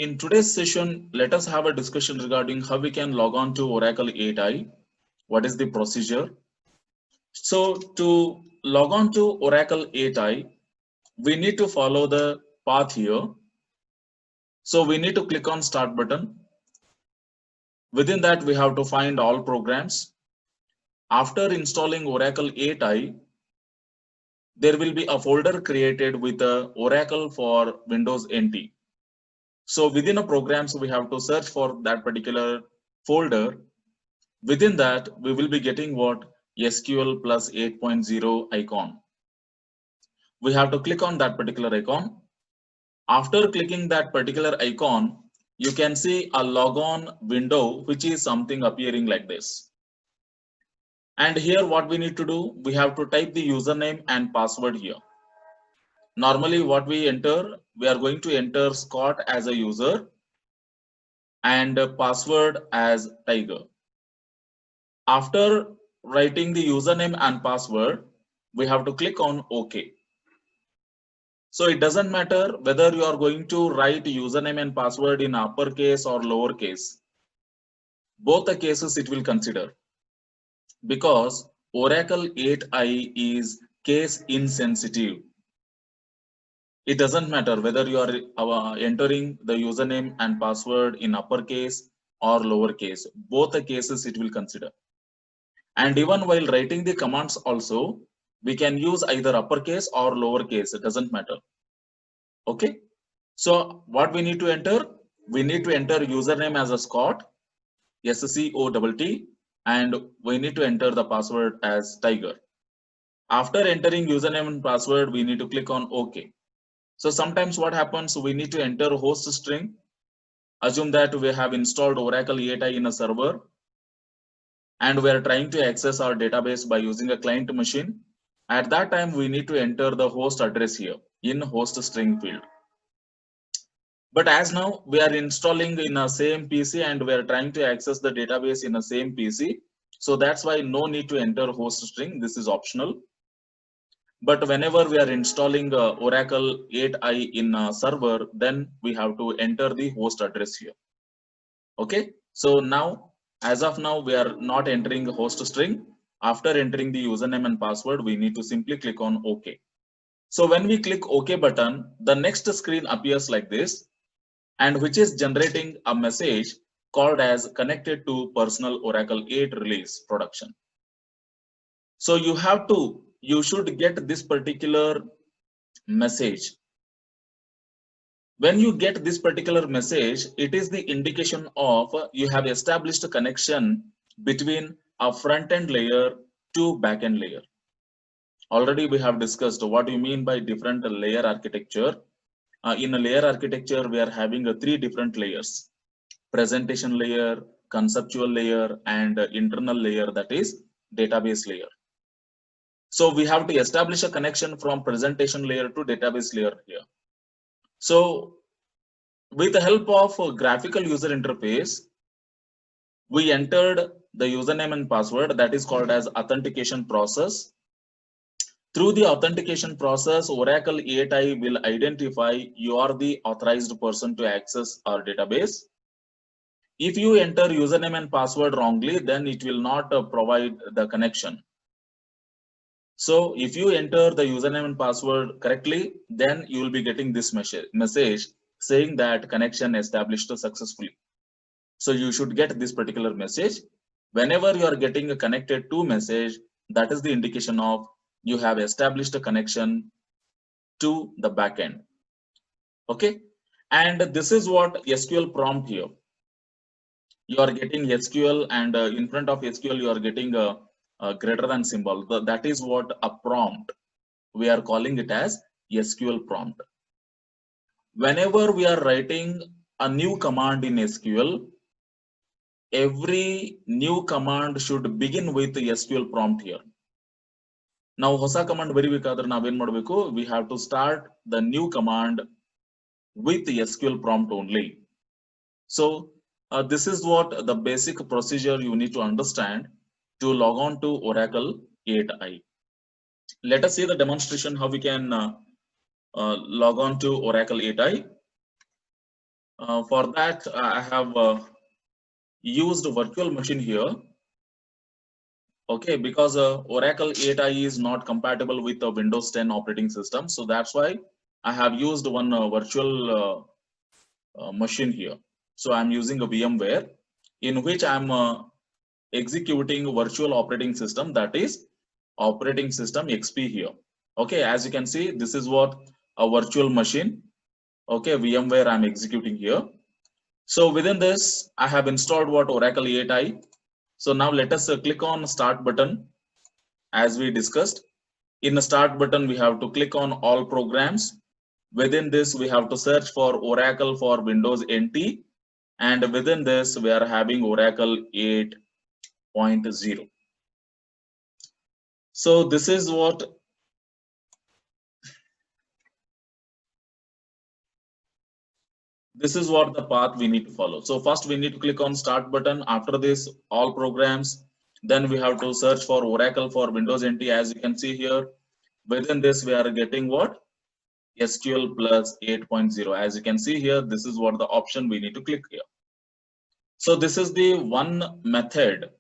in today's session, let us have a discussion regarding how we can log on to Oracle 8i. What is the procedure? So to log on to Oracle 8i, we need to follow the path here. So we need to click on Start button. Within that, we have to find all programs. After installing Oracle 8i, there will be a folder created with Oracle for Windows NT. So within a programs, we have to search for that particular folder. Within that, we will be getting what? SQL plus 8.0 icon. We have to click on that particular icon. After clicking that particular icon, you can see a logon window, which is something appearing like this. And here what we need to do, we have to type the username and password here. Normally what we enter, we are going to enter Scott as a user and password as Tiger. After writing the username and password, we have to click on OK. So it doesn't matter whether you are going to write username and password in uppercase or lowercase. Both the cases it will consider, because Oracle 8i is case insensitive. It doesn't matter whether you are entering the username and password in uppercase or lowercase. Both the cases it will consider. And even while writing the commands also, we can use either uppercase or lowercase. It doesn't matter. Okay. So what we need to enter? We need to enter username as a Scott, SCOTT, and we need to enter the password as Tiger. After entering username and password, we need to click on OK. So sometimes what happens, we need to enter host string. Assume that we have installed Oracle 8i in a server and we are trying to access our database by using a client machine. At that time, we need to enter the host address here in host string field. But as now we are installing in a same PC and we are trying to access the database in a same PC. So that's why no need to enter host string. This is optional. But whenever we are installing Oracle 8i in a server, then we have to enter the host address here. Okay. So now, as of now, we are not entering the host string. After entering the username and password, we need to simply click on OK. So when we click OK button, the next screen appears like this, and which is generating a message called as connected to personal Oracle 8 release production. So you should get this particular message. When you get this particular message, it is the indication of you have established a connection between a front-end layer to back-end layer. Already we have discussed what you mean by different layer architecture. In a layer architecture, we are having 3 different layers: presentation layer, conceptual layer, and internal layer, that is database layer. So we have to establish a connection from presentation layer to database layer here. So with the help of a graphical user interface, we entered the username and password, that is called as authentication process. Through the authentication process, Oracle 8i will identify you are the authorized person to access our database. If you enter username and password wrongly, then it will not provide the connection. So if you enter the username and password correctly, then you will be getting this message saying that connection established successfully. So you should get this particular message. Whenever you are getting a connected to message, that is the indication of you have established a connection to the backend. Okay. And this is what SQL prompt here. You are getting SQL, and in front of SQL, you are getting a greater than symbol. That is what a prompt. We are calling it as SQL prompt. Whenever we are writing a new command in SQL, every new command should begin with the SQL prompt here. Now, hosa command ಬರಿಬೇಕಾದ್ರೆ ನಾವೇನ್ ಮಾಡಬೇಕು? We have to start the new command with the SQL prompt only. So this is what the basic procedure you need to understand to log on to Oracle 8i. Let us see the demonstration how we can log on to Oracle 8i. For that, I have used virtual machine here. Okay, because Oracle 8i is not compatible with the Windows 10 operating system, so that's why I have used one virtual machine here. So I'm using a VMware in which I'm executing virtual operating system, that is operating system XP here. Okay, as you can see, this is what a virtual machine. Okay, VMware I'm executing here. So within this, I have installed what Oracle 8i. So now let us click on start button as we discussed. In the start button, we have to click on all programs. Within this, we have to search for Oracle for Windows NT. And within this, we are having Oracle 8.0. So this is what the path we need to follow. So first we need to click on start button. After this, all programs. Then we have to search for Oracle for Windows NT. As you can see here, within this we are getting what? SQL plus 8.0. As you can see here, this is what the option we need to click here. So this is the one method.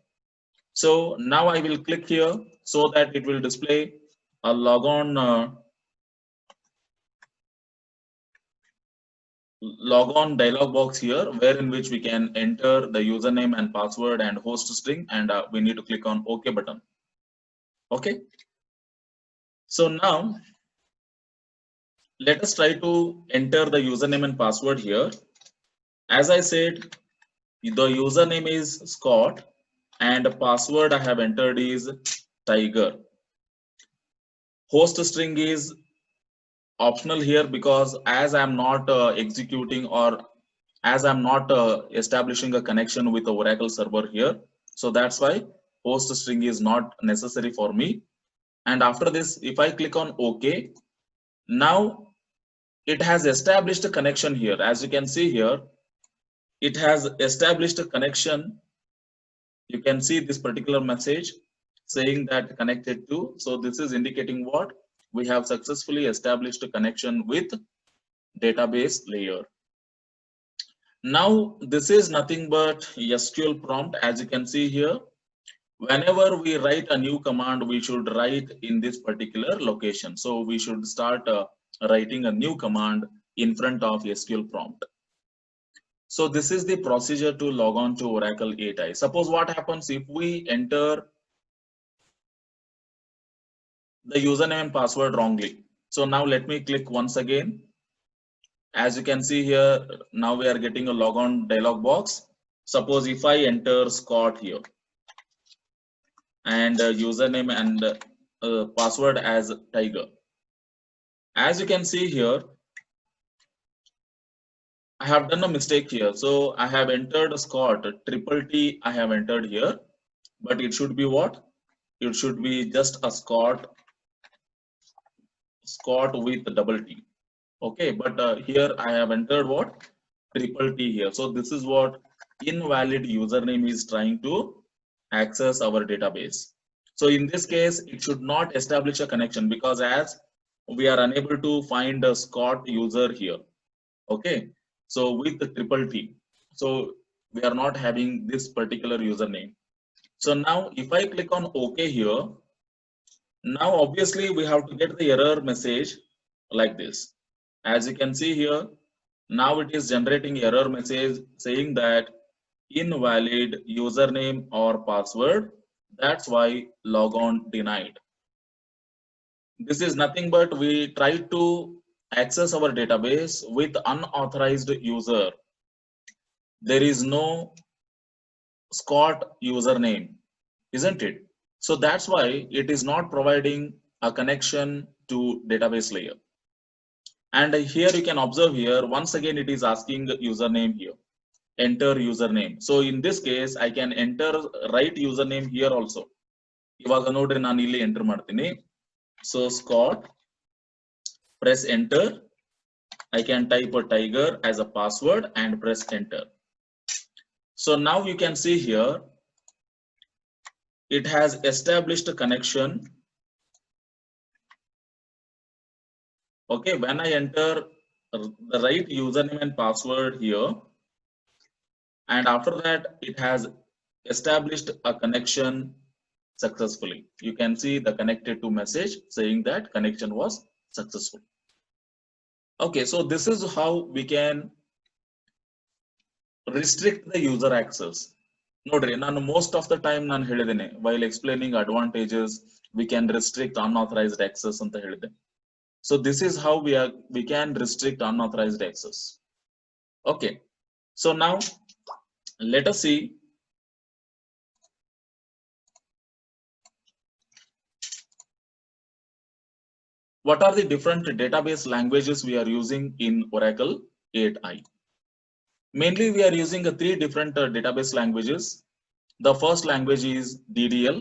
So now I will click here so that it will display a logon dialog box here, where in which we can enter the username and password and host string, and we need to click on OK button. Okay. So now let us try to enter the username and password here. As I said, the username is Scott and the password I have entered is Tiger. Host string is optional here because as I'm not executing or as I'm not establishing a connection with the Oracle server here. So that's why host string is not necessary for me. And after this, if I click on OK, now it has established a connection here. As you can see here, it has established a connection. You can see this particular message saying that connected to. So this is indicating what? We have successfully established a connection with database layer. Now this is nothing but SQL prompt. As you can see here, whenever we write a new command, we should write in this particular location. So we should start writing a new command in front of SQL prompt. So this is the procedure to log on to Oracle 8i. Suppose what happens if we enter the username and password wrongly. So now let me click once again. As you can see here, now we are getting a logon dialog box. Suppose if I enter Scott here and username and password as Tiger. As you can see here, I have done a mistake here. So I have entered Scott, triple T I have entered here, but it should be what? It should be just a Scott with double T. Okay, but here I have entered what? Triple T here. So this is what invalid username is trying to access our database. So in this case, it should not establish a connection because as we are unable to find a Scott user here. Okay, so with the triple T, so we are not having this particular username. So now if I click on OK here, now obviously we have to get the error message like this. As you can see here, now it is generating error message saying that invalid username or password. That's why logon denied. This is nothing but we try to access our database with unauthorized user. There is no Scott username, isn't it? So that's why it is not providing a connection to database layer. And here you can observe here, once again it is asking username here. Enter username. So in this case, I can enter right username here also. ಇವಾಗ ನೋಡ್ರಿ ನಾನು ಇಲ್ಲಿ enter ಮಾಡ್ತೀನಿ. So Scott, press enter. I can type a Tiger as a password and press enter. So now you can see here, it has established a connection. Okay, when I enter the right username and password here, and after that it has established a connection successfully. You can see the connected to message saying that connection was successful. Okay, so this is how we can restrict the user access. ನೋಡ್ರಿ ನಾನು most of the time ನಾನು ಹೇಳಿದ್ದೇನೆ while explaining advantages we can restrict unauthorized access ಅಂತ ಹೇಳಿದೆ. So this is how we can restrict unauthorized access. Okay, so now let us see what are the different database languages we are using in Oracle 8i. Mainly we are using three different database languages. The first language is DDL,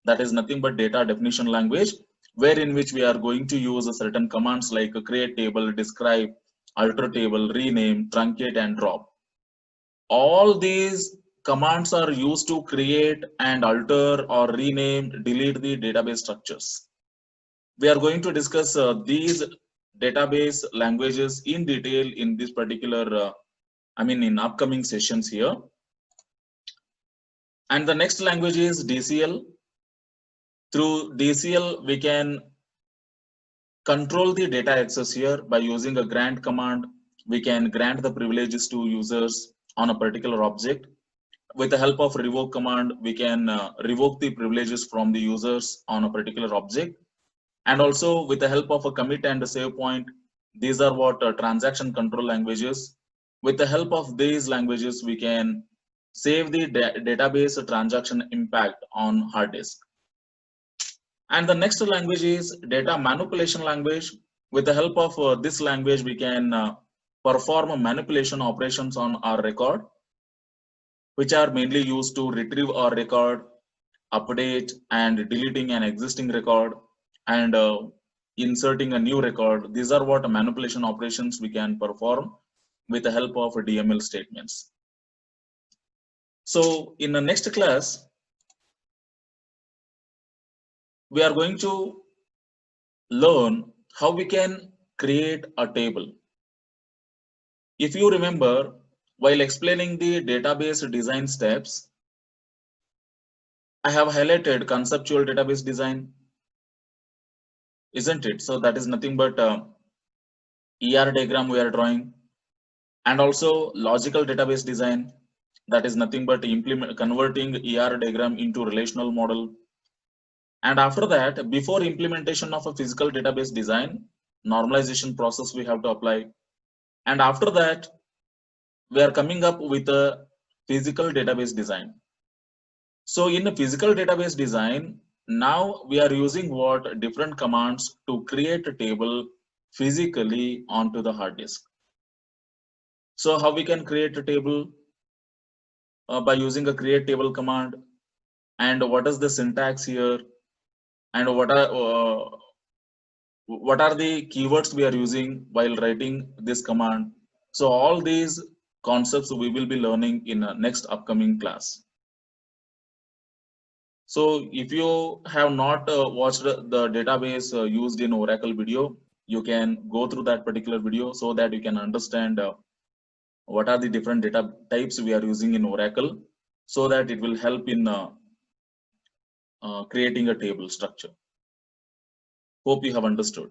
that is nothing but data definition language, wherein which we are going to use certain commands like create table, describe, alter table, rename, truncate, and drop. All these commands are used to create and alter or rename, delete the database structures. We are going to discuss these database languages in detail in this particular, in upcoming sessions here. And the next language is DCL. Through DCL, we can control the data access here by using a grant command. We can grant the privileges to users on a particular object. With the help of revoke command, we can revoke the privileges from the users on a particular object. And also with the help of a commit and a save point, these are what transaction control languages. With the help of these languages, we can save the database transaction impact on hard disk. And the next language is data manipulation language. With the help of this language, we can perform manipulation operations on our record, which are mainly used to retrieve our record, update and deleting an existing record, and inserting a new record. These are what manipulation operations we can perform with the help of DML statements. So in the next class, we are going to learn how we can create a table. If you remember, while explaining the database design steps, I have highlighted conceptual database design, isn't it? So that is nothing but ER diagram we are drawing, and also logical database design, that is nothing but converting ER diagram into relational model. And after that, before implementation of a physical database design, normalization process we have to apply. And after that, we are coming up with a physical database design. So in a physical database design, now we are using what different commands to create a table physically onto the hard disk. So how we can create a table? By using a create table command. And what is the syntax here? And what are the keywords we are using while writing this command? So all these concepts we will be learning in next upcoming class. So if you have not watched the database used in Oracle video, you can go through that particular video so that you can understand what are the different data types we are using in Oracle, so that it will help in creating a table structure. Hope you have understood.